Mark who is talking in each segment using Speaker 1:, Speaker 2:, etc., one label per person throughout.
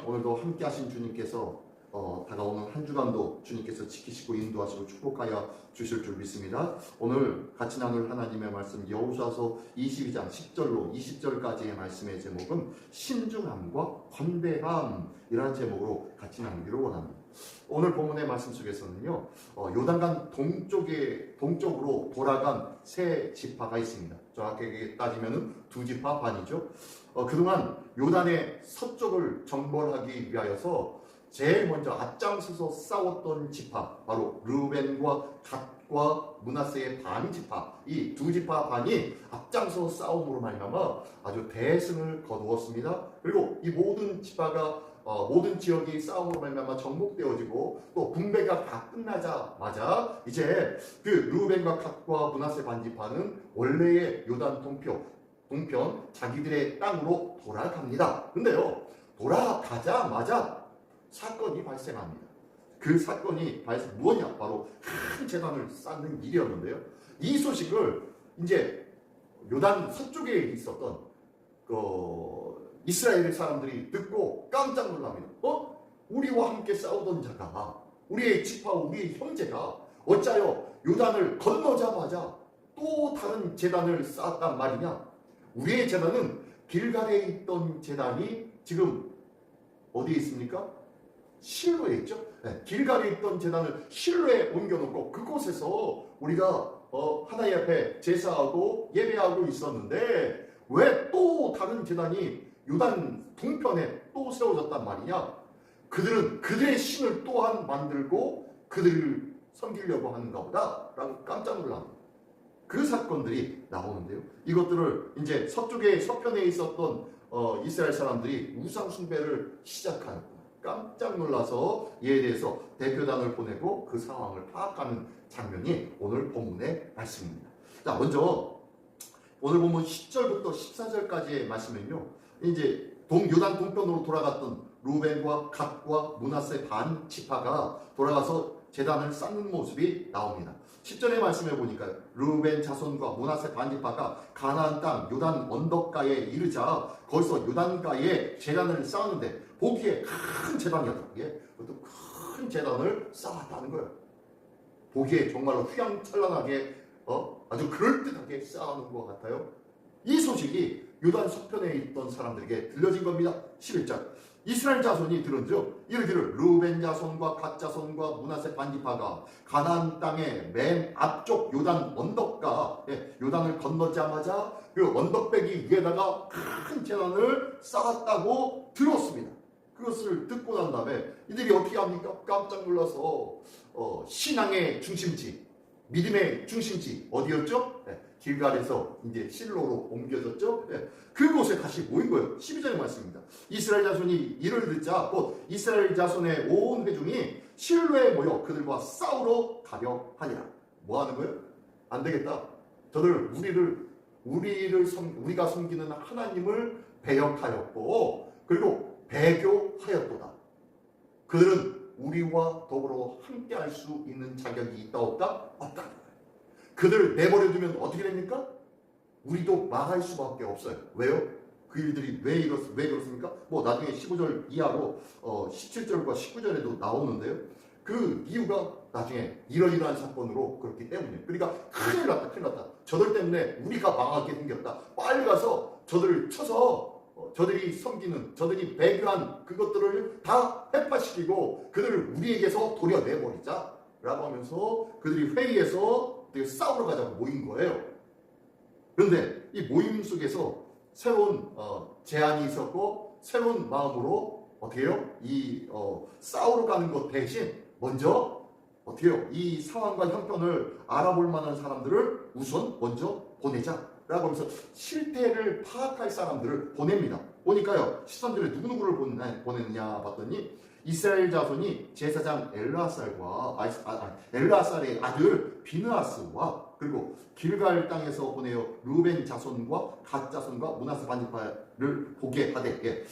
Speaker 1: 오늘도 함께 하신 주님께서 다가오는 한 주간도 주님께서 지키시고 인도하시고 축복하여 주실 줄 믿습니다. 오늘 같이 나눌 하나님의 말씀 여호수아서 22장 10절로 20절까지의 말씀의 제목은 신중함과 관대함이라는 제목으로 같이 나누기를 원합니다. 오늘 본문의 말씀 속에서는요, 요단강 동쪽으로 돌아간 세 지파가 있습니다. 정확하게 따지면 두 지파 반이죠. 그동안 요단의 서쪽을 정벌하기 위하여서 제일 먼저 앞장서서 싸웠던 지파, 바로 르우벤과 갓과 므낫세의 반 지파, 이 두 지파 반이 앞장서 싸움으로 말미암아 아주 대승을 거두었습니다. 그리고 이 모든 지파가 모든 지역이 싸움으로 말미암아 정복되어지고 또 분배가 다 끝나자마자 이제 그 르우벤과 갓과 므낫세 반 지파는 원래의 요단 동편 자기들의 땅으로 돌아갑니다. 근데요, 돌아가자마자 사건이 발생합니다. 그 사건이 무엇이냐? 바로 큰 재단을 쌓는 일이었는데요. 이 소식을 이제 요단 서쪽에 있었던 이스라엘 사람들이 듣고 깜짝 놀랍니다. 우리와 함께 싸우던 자가, 우리의 지파, 우리의 형제가 어짜여 요단을 건너자마자 또 다른 재단을 쌓았단 말이냐? 우리의 재단은 길갈에 있던 재단이 지금 어디에 있습니까? 실로에 있죠. 네, 길갈에 있던 재단을 실로에 옮겨놓고 그곳에서 우리가 하나님 앞에 제사하고 예배하고 있었는데 왜 또 다른 재단이 요단 동편에 또 세워졌단 말이냐? 그들은 그들의 신을 또한 만들고 그들을 섬기려고 하는가 보다 라고 깜짝 놀랍니다. 그 사건들이 나오는데요. 이것들을 이제 서편에 있었던 이스라엘 사람들이 우상 숭배를 시작하였고 깜짝 놀라서 이에 대해서 대표단을 보내고 그 상황을 파악하는 장면이 오늘 본문의 말씀입니다. 자, 먼저 오늘 본문 10절부터 14절까지의 말씀은요, 이제 요단 동편으로 돌아갔던 르우벤과 갓과 므낫세 반 지파가 돌아가서 제단을 쌓는 모습이 나옵니다. 10절의 말씀에 보니까 르우벤 자손과 므낫세 반 지파가 가나안 땅 요단 언덕가에 이르자 거기서 요단가에 제단을 쌓았는데 보기에 큰 제단이었다. 그것도 큰 제단을 쌓았다는 거예요. 보기에 정말로 휘황찬란하게 아주 그럴듯하게 쌓아놓은 것 같아요. 이 소식이 요단 서편에 있던 사람들에게 들려진 겁니다. 11절 이스라엘 자손이 들은즉 이르기를 르우벤 자손과 갓 자손과 므낫세 반 지파가 가나안 땅의 맨 앞쪽 요단 언덕가 요단을 건너자마자 그 언덕배기 위에다가 큰 제단을 쌓았다고 들었습니다. 그것을 듣고 난 다음에 이들이 어떻게 합니까? 깜짝 놀라서 신앙의 중심지, 믿음의 중심지 어디였죠? 길갈에서 이제 실로로 옮겨졌죠. 그곳에 다시 모인 거예요. 12절의 말씀입니다. 이스라엘 자손이 이를 듣자 곧 이스라엘 자손의 온 회중이 실로에 모여 그들과 싸우러 가려 하니라. 뭐 하는 거예요? 안 되겠다. 저들 우리가 섬기는 하나님을 배역하였고 그리고 배교하였도다. 그들은 우리와 더불어 함께할 수 있는 자격이 있다 없다? 없다. 그들을 내버려두면 어떻게 됩니까? 우리도 망할 수밖에 없어요. 왜요? 그 일들이 왜 그렇습니까? 뭐 나중에 15절 이하로 17절과 19절에도 나오는데요. 그 이유가 나중에 이러이러한 사건으로 그렇기 때문에. 그러니까 큰일 났다. 저들 때문에 우리가 망하게 생겼다. 빨리 가서 저들을 쳐서 저들이 섬기는, 저들이 배교한 그것들을 다 해파시키고 그들을 우리에게서 도려내버리자 라고 하면서 그들이 회의에서 싸우러 가자고 모인 거예요. 그런데 이 모임 속에서 새로운 제안이 있었고 새로운 마음으로 어떻게 해요? 싸우러 가는 것 대신 먼저 어떻게 해요? 이 상황과 형편을 알아볼 만한 사람들을 우선 먼저 보내자 라고 하면서 실태를 파악할 사람들을 보냅니다. 보니까요, 13절에 누구누구를 보냈느냐 봤더니 이스라엘 자손이 제사장 엘르아살의 아들 비느하스와 그리고 길갈 땅에서 보내어 르우벤 자손과 갓 자손과 므낫세 반 지파를 보게 하되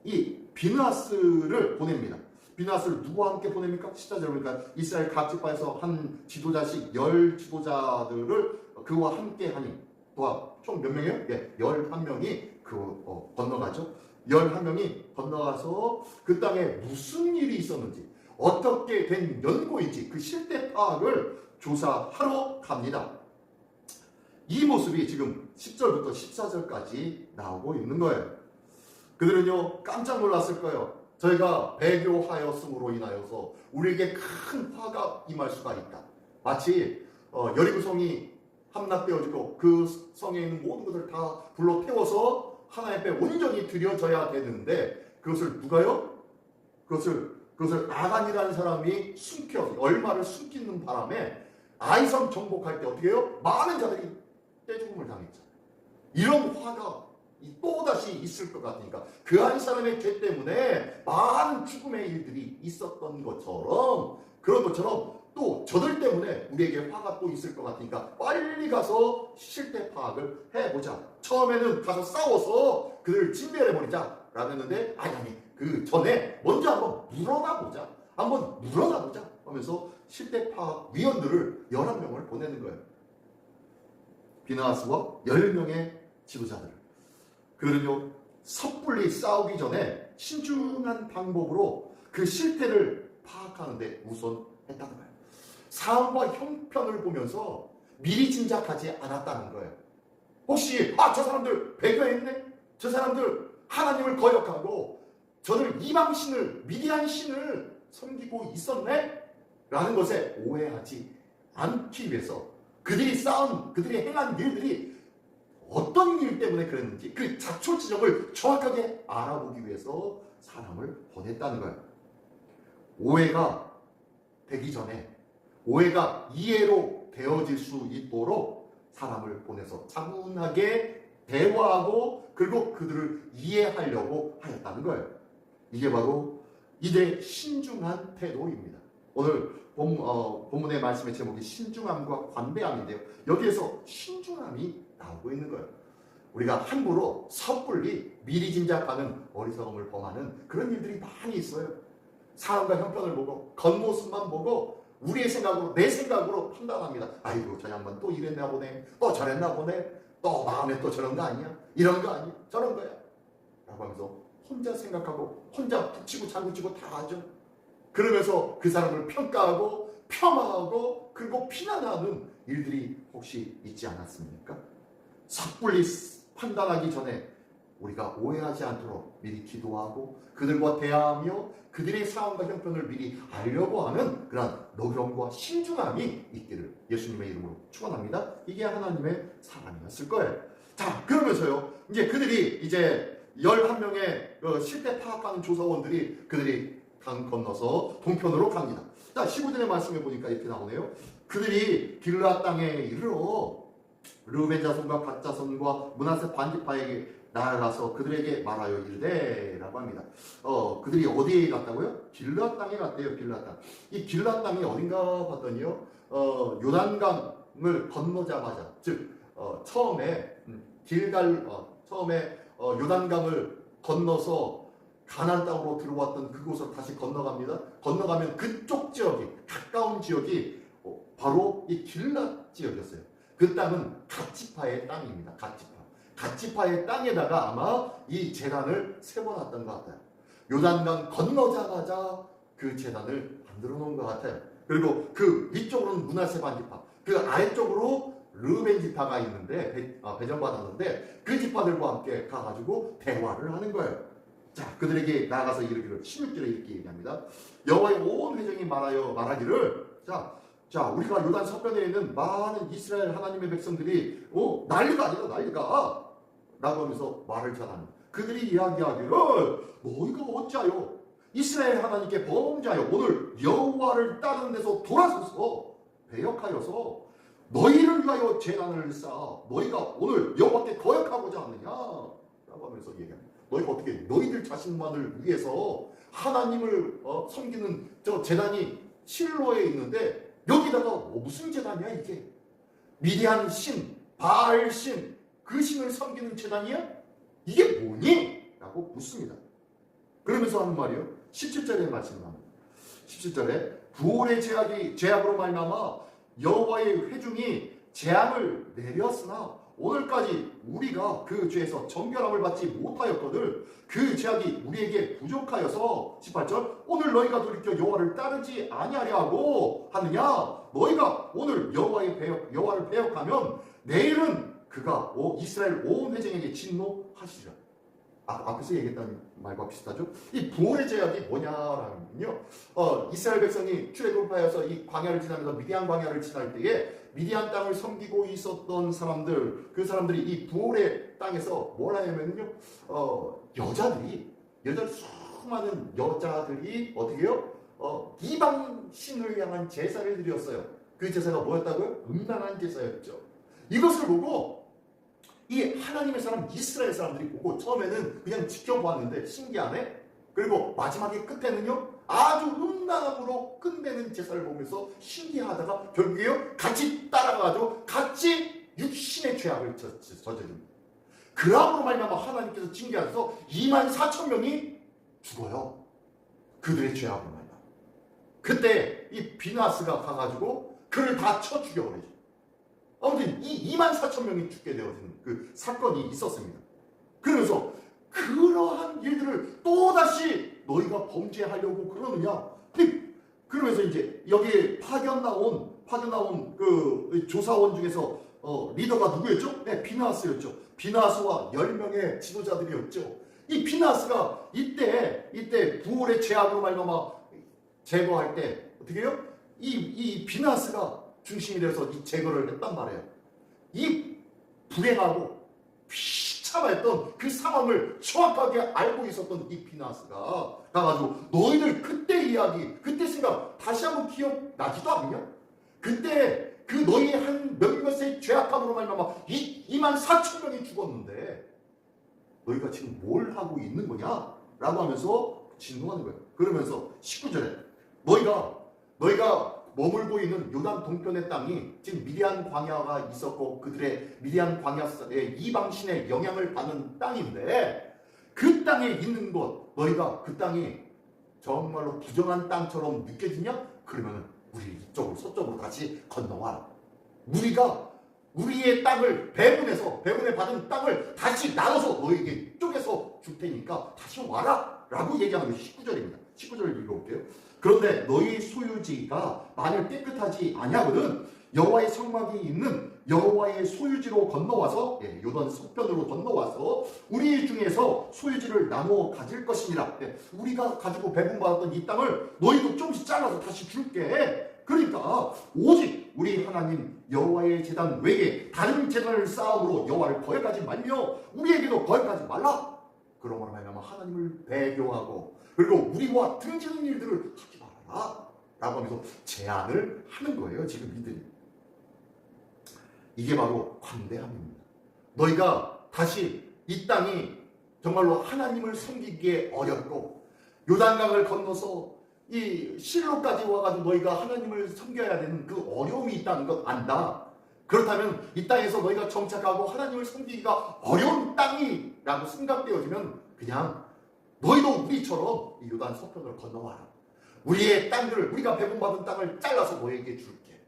Speaker 1: 이 비느하스를 보냅니다. 비느하스를 누구와 함께 보냅니까? 14절 보니까 이스라엘 각 지파에서 한 지도자씩 10 지도자들을 그와 함께 하니 총 몇 명이에요? 11명이 건너가죠. 11명이 건너가서 그 땅에 무슨 일이 있었는지, 어떻게 된 연고인지 그 실태 파악을 조사하러 갑니다. 이 모습이 지금 10절부터 14절까지 나오고 있는 거예요. 그들은요 깜짝 놀랐을 거예요. 저희가 배교하였음으로 인하여서 우리에게 큰 화가 임할 수가 있다. 마치 여리고성이 함락되어지고 그 성에 있는 모든 것을 다 불러 태워서 하나님 앞에 온전히 드려져야 되는데, 그것을 누가요? 그것을 아간이라는 사람이 얼마를 숨기는 바람에 아이성 정복할 때 어떻게 해요? 많은 자들이 떼죽음을 당했잖아요. 이런 화가 또다시 있을 것 같으니까, 그 한 사람의 죄 때문에 많은 죽음의 일들이 있었던 것처럼, 그런 것처럼 또 저들 때문에 우리에게 화가 또 있을 것 같으니까 빨리 가서 실태 파악을 해보자. 처음에는 가서 싸워서 그들을 진멸해버리자 라고 했는데, 아니 그 전에 먼저 한번 물어나보자 하면서 실태 파악 위원들을 11명을 보내는 거예요. 비나하스와 10명의 지도자들을. 그들은요 섣불리 싸우기 전에 신중한 방법으로 그 실태를 파악하는데 우선했다는 거예요. 상황과 형편을 보면서 미리 짐작하지 않았다는 거예요. 혹시 저 사람들 배교했네? 저 사람들 하나님을 거역하고 저들 이방신을, 미디안 신을 섬기고 있었네? 라는 것에 오해하지 않기 위해서 그들이 행한 일들이 어떤 일 때문에 그랬는지 그 자초 지점을 정확하게 알아보기 위해서 사람을 보냈다는 거예요. 오해가 되기 전에, 오해가 이해로 되어질 수 있도록 사람을 보내서 차분하게 대화하고 그리고 그들을 이해하려고 하였다는 거예요. 이게 바로 이들의 신중한 태도입니다. 오늘 본문의 말씀의 제목이 신중함과 관대함인데요. 여기에서 신중함이 나오고 있는 거예요. 우리가 함부로 섣불리 미리 짐작하는 어리석음을 범하는 그런 일들이 많이 있어요. 상황과 형편을 보고 겉모습만 보고 우리의 생각으로, 내 생각으로 판단합니다. 아이고 저 양반 또 이랬나 보네, 또 저랬나 보네, 또 마음에 또 저런 거 아니야, 이런 거 아니야, 저런 거야 라고 하면서 혼자 생각하고 혼자 북치고 장구치고 다 하죠. 그러면서 그 사람을 평가하고 폄하하고 그리고 비난하는 일들이 혹시 있지 않았습니까? 섣불리 판단하기 전에 우리가 오해하지 않도록 미리 기도하고 그들과 대화하며 그들의 상황과 형편을 미리 알려고 하는 그런 노경과 신중함이 있기를 예수님의 이름으로 축원합니다. 이게 하나님의 사랑이었을 거예요. 자, 그러면서요, 이제 그들이 이제 11명의 실태 파악하는 조사원들이 그들이 강 건너서 동편으로 갑니다. 자, 15절의 말씀에 보니까 이렇게 나오네요. 그들이 길르앗 땅에 이르러 르우벤 자손과 갓 자손과 므낫세 반지파에게 나아가서 그들에게 말하여 이르되 라고 합니다. 그들이 어디에 갔다고요? 길르앗 땅에 갔대요. 길르앗 땅. 이 길르앗 땅이 어딘가 봤더니요, 요단강을 건너자마자, 즉 처음에 요단강을 건너서 가나안 땅으로 들어왔던 그곳을 다시 건너갑니다. 건너가면 그쪽 지역이, 가까운 지역이 바로 이 길르앗 지역이었어요. 그 땅은 갓지파의 땅입니다. 갓지파의 땅에다가 아마 이 제단을 세워놨던 것 같아요. 요단강 건너자마자 그 제단을 만들어 놓은 것 같아요. 그리고 그 위쪽으로는 므낫세 반지파, 그 아래쪽으로 르우벤 지파가 있는데 배정받았는데 그 지파들과 함께 가가지고 대화를 하는 거예요. 자, 그들에게 나아가서 이르기를 16절에 이렇게 얘기합니다. 여호와의 온 회중이 말하기를 자, 우리가 요단 서편에 있는 많은 이스라엘 하나님의 백성들이 난리가 아니다, 난리가 라고 하면서 말을 전합니다. 그들이 이야기하기를 너희가 어찌하여 이스라엘 하나님께 범죄하여 오늘 여호와를 따르는 데서 돌아서서 배역하여서 너희를 위하여 재난을 쌓아 너희가 오늘 여호와께 거역하고자 하느냐 라고 하면서 얘기합니다. 너희가 어떻게 너희들 자신만을 위해서 하나님을 섬기는 저 제단이 실로에 있는데 여기다가 무슨 제단이야 이게? 미디안 신, 바알 신, 그 신을 섬기는 제단이야? 이게 뭐니? 라고 묻습니다. 그러면서 하는 말이요, 17절에 말씀을 합니다. 17절에 부올의 죄악으로 말미암아 여호와의 회중이 재앙을 내렸으나 오늘까지 우리가 그 죄에서 정결함을 받지 못하였거늘 그 죄악이 우리에게 부족하여서 18절 오늘 너희가 돌이켜 여호와를 따르지 아니하려 하고 하느냐 너희가 오늘 여호와를 배역하면 내일은 그가 이스라엘 온 회중에게 진노하시리라. 앞에서 얘기했던 말과 비슷하죠. 이 부활의 제약이 뭐냐라면요. 이스라엘 백성이 출애굽하여서 이 광야를 지나면서 미디안 광야를 지날 때에 미디안 땅을 섬기고 있었던 사람들, 그 사람들이 이 부활의 땅에서 뭘 하냐면요. 여자들이 수많은 여자들이 어떻게 해요? 이방 신을 향한 제사를 드렸어요. 그 제사가 뭐였다고요? 음란한 제사였죠. 이것을 보고 이 하나님의 사람 이스라엘 사람들이 보고 처음에는 그냥 지켜보았는데 신기하네. 그리고 마지막에 끝에는요 아주 음란함으로 끝내는 제사를 보면서 신기하다가 결국에요 같이 따라가가지고 같이 육신의 죄악을 저지릅니다. 그러므로 말미암아 하나님께서 징계하셔서 24,000명이 죽어요. 그들의 죄악으로 말미암아. 그때 이 비나스가 가가지고 그를 다 쳐 죽여버리죠. 아무튼 이 24,000명이 죽게 되어진 그 사건이 있었습니다. 그러면서 그러한 일들을 또다시 너희가 범죄하려고 그러느냐? 그러면서 이제 여기에 파견 나온 그 조사원 중에서 리더가 누구였죠? 네, 비나스였죠. 비나스와 10명의 지도자들이었죠. 이 비나스가 이때 부올의 죄악으로 말미암아 제거할 때 어떻게 해요? 이 비나스가 중심이 돼서 이 제거를 했단 말이에요. 이 불행하고 비참했던 그 상황을 정확하게 알고 있었던 이 비나스가 가가지고 너희들 그때 이야기, 그때 생각 다시 한번 기억나지도 않냐? 그때 그 너희 한 몇몇의 죄악함으로 말미암아 24,000명이 죽었는데 너희가 지금 뭘 하고 있는 거냐? 라고 하면서 진노하는 거예요. 그러면서 19절에 너희가 머물고 있는 요단 동편의 땅이 지금 미디안 광야가 있었고 그들의 미디안 광야의 이방신의 영향을 받는 땅인데 그 땅에 있는 곳 너희가 그 땅이 정말로 부정한 땅처럼 느껴지냐? 그러면 우리 이쪽으로 서쪽으로 다시 건너와라. 우리가 우리의 땅을 배분해 받은 땅을 다시 나눠서 너희에게 쪼개서 줄 테니까 다시 와라 라고 얘기하는 게 19절입니다. 19절을 읽어볼게요. 그런데 너희 소유지가 만일 깨끗하지 아니하거든 여호와의 성막이 있는 여호와의 소유지로 건너와서 요단 서편으로 건너와서 우리 중에서 소유지를 나누어 가질 것이니라. 우리가 가지고 배분받았던 이 땅을 너희도 조금씩 잘라서 다시 줄게. 그러니까 오직 우리 하나님 여호와의 제단 외에 다른 제단을 쌓음으로 여호와를 거역하지 말며 우리에게도 거역하지 말라. 그러므로 말미암아 하나님을 배교하고 그리고 우리와 등지는 일들을 하지 말아라 라고 하면서 제안을 하는 거예요. 지금 이들이. 이게 바로 관대함입니다. 너희가 다시 이 땅이 정말로 하나님을 섬기기에 어렵고 요단강을 건너서 이 실로까지 와가지고 너희가 하나님을 섬겨야 되는 그 어려움이 있다는 것 안다. 그렇다면 이 땅에서 너희가 정착하고 하나님을 섬기기가 어려운 땅이라고 생각되어지면 그냥 너희도 우리처럼 이 요단 서편을 건너와라. 우리의 땅들을 우리가 배분받은 땅을 잘라서 너희에게 줄게.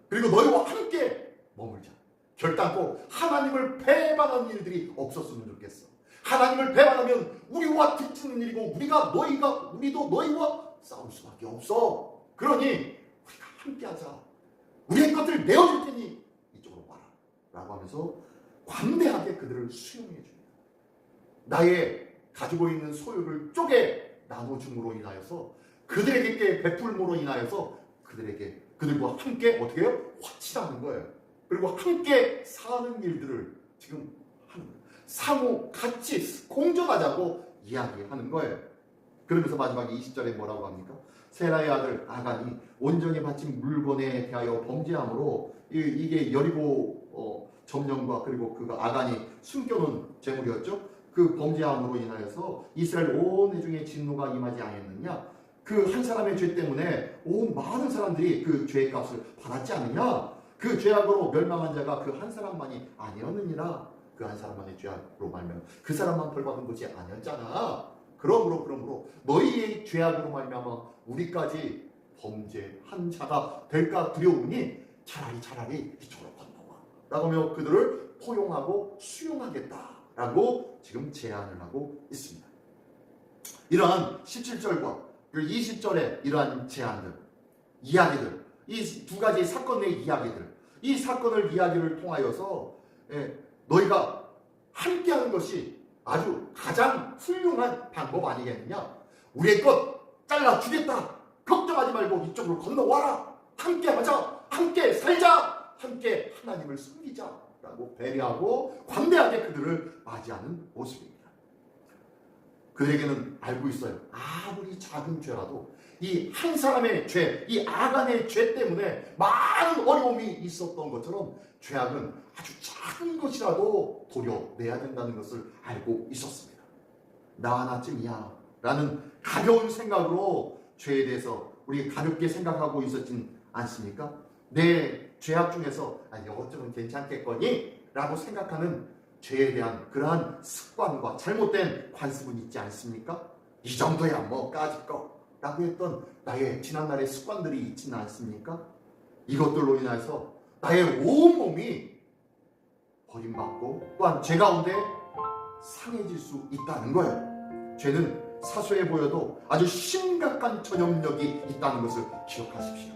Speaker 1: 그리고 너희와 함께 머물자. 결단코 하나님을 배반하는 일들이 없었으면 좋겠어. 하나님을 배반하면 우리와 뒤치는 일이고 우리도 너희와 싸울 수밖에 없어. 그러니 우리가 함께하자. 우리의 것들을 내어줄 테니 이쪽으로 와라 라고 하면서 관대하게 그들을 수용해 줍니다. 나의 가지고 있는 소유를 쪼개 나눠줌으로 인하여서 그들에게 베풀므로 인하여서 그들과 함께 어떻게 해요? 화치라는 거예요. 그리고 함께 사는 일들을 지금 하는 거예요. 상호 같이 공존하자고 이야기하는 거예요. 그러면서 마지막에 20절에 뭐라고 합니까? 세라의 아들 아간이 온전히 바친 물건에 대하여 범죄함으로 이게 여리고 점령과 그리고 그가 아간이 숨겨놓은 재물이었죠. 그 범죄함으로 인하여서 이스라엘 온 회중의 진노가 임하지 아니했느냐? 그 한 사람의 죄 때문에 온 많은 사람들이 그 죄의 값을 받았지 않느냐? 그 죄악으로 멸망한 자가 그 한 사람만이 아니었느니라. 그 한 사람만의 죄악으로 말미암아 그 사람만 벌받은 것이 아니었잖아. 그러므로 너희의 죄악으로 말미암아 우리까지 범죄한 자가 될까 두려우니 차라리 이쪽으로 건너와 라고 하며 그들을 포용하고 수용하겠다라고 지금 제안을 하고 있습니다. 이러한 17절과 20절의 이러한 제안들, 이야기들, 이 두 가지 사건의 이야기들, 이 사건을 이야기를 통하여서 너희가 함께하는 것이 아주 가장 훌륭한 방법 아니겠느냐? 우리의 것 잘라주겠다. 걱정하지 말고 이쪽으로 건너와라. 함께하자. 함께 살자. 함께 하나님을 섬기자. 라고 배려하고 관대하게 그들을 맞이하는 모습입니다. 그들에게는 알고 있어요. 아무리 작은 죄라도 이 한 사람의 죄, 이 아간의 죄 때문에 많은 어려움이 있었던 것처럼 죄악은 아주 작은 것이라도 도려내야 된다는 것을 알고 있었습니다. 나 하나쯤이야 라는 가벼운 생각으로 죄에 대해서 우리 가볍게 생각하고 있었진 않습니까? 내 죄악 중에서 이것쯤은 괜찮겠거니? 라고 생각하는 죄에 대한 그러한 습관과 잘못된 관습은 있지 않습니까? 이 정도야 뭐 까짓 거 라고 했던 나의 지난날의 습관들이 있지는 않습니까? 이것들로 인해서 나의 온몸이 버림받고 또한 죄 가운데 상해질 수 있다는 거예요. 죄는 사소해 보여도 아주 심각한 전염력이 있다는 것을 기억하십시오.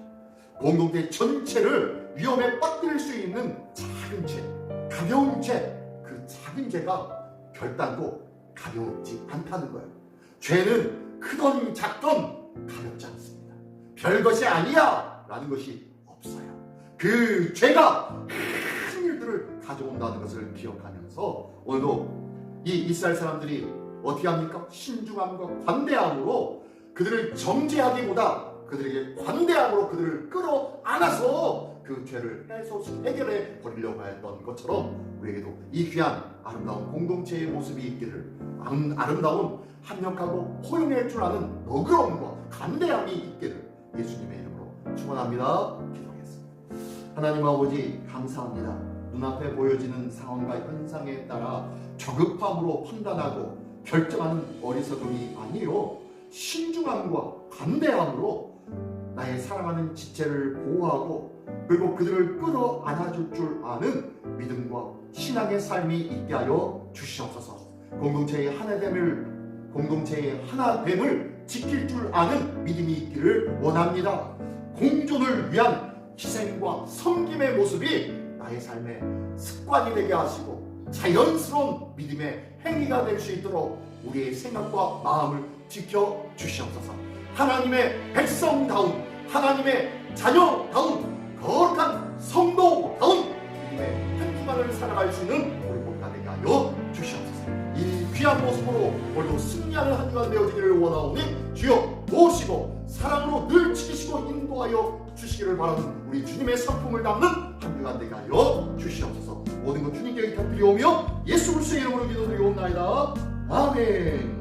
Speaker 1: 공동체 전체를 위험에 빠뜨릴 수 있는 작은 죄, 가벼운 죄, 그 작은 죄가 결단도 가볍지 않다는 거예요. 죄는 크던 작던 가볍지 않습니다. 별것이 아니야 라는 것이 없어요. 그 죄가 큰 일들을 가져온다는 것을 기억하면서 오늘도 이 이스라엘 사람들이 어떻게 합니까? 신중함과 관대함으로 그들을 정죄하기보다 그들에게 관대함으로 그들을 끌어안아서 그 죄를 해결해 버리려고 했던 것처럼 우리에게도 이 귀한 아름다운 공동체의 모습이 있기를, 아름다운 합력하고 포용할 줄 아는 너그러움과 관대함이 있기를 예수님의 이름으로 축원합니다. 기도하겠습니다. 하나님 아버지 감사합니다. 눈앞에 보여지는 상황과 현상에 따라 저급함으로 판단하고 결정하는 어리석음이 아니요 신중함과 관대함으로 나의 사랑하는 지체를 보호하고 그리고 그들을 끌어안아줄 줄 아는 믿음과 신앙의 삶이 있게 하여 주시옵소서. 공동체의 하나됨을 지킬 줄 아는 믿음이 있기를 원합니다. 공존을 위한 희생과 섬김의 모습이 나의 삶의 습관이 되게 하시고 자연스러운 믿음의 행위가 될 수 있도록 우리의 생각과 마음을 지켜 주시옵소서. 하나님의 백성다운, 하나님의 자녀다운, 거룩한 성도다운 믿음의 한 주간을 살아갈 수 있는 우리 모두가 되게 하여 주시옵소서. 이 귀한 모습으로 오늘도 승리하는 한 주간 되어지기를 원하오니 주여 모시고 사랑으로 늘 지키시고 인도하여 주시기를 바라는 우리 주님의 성품을 담는 한 주간 되게 하여 주시옵소서. 모든 것 주님께 부탁드리오며 예수 그리스도의 이름으로 기도드리옵나이다. 아멘.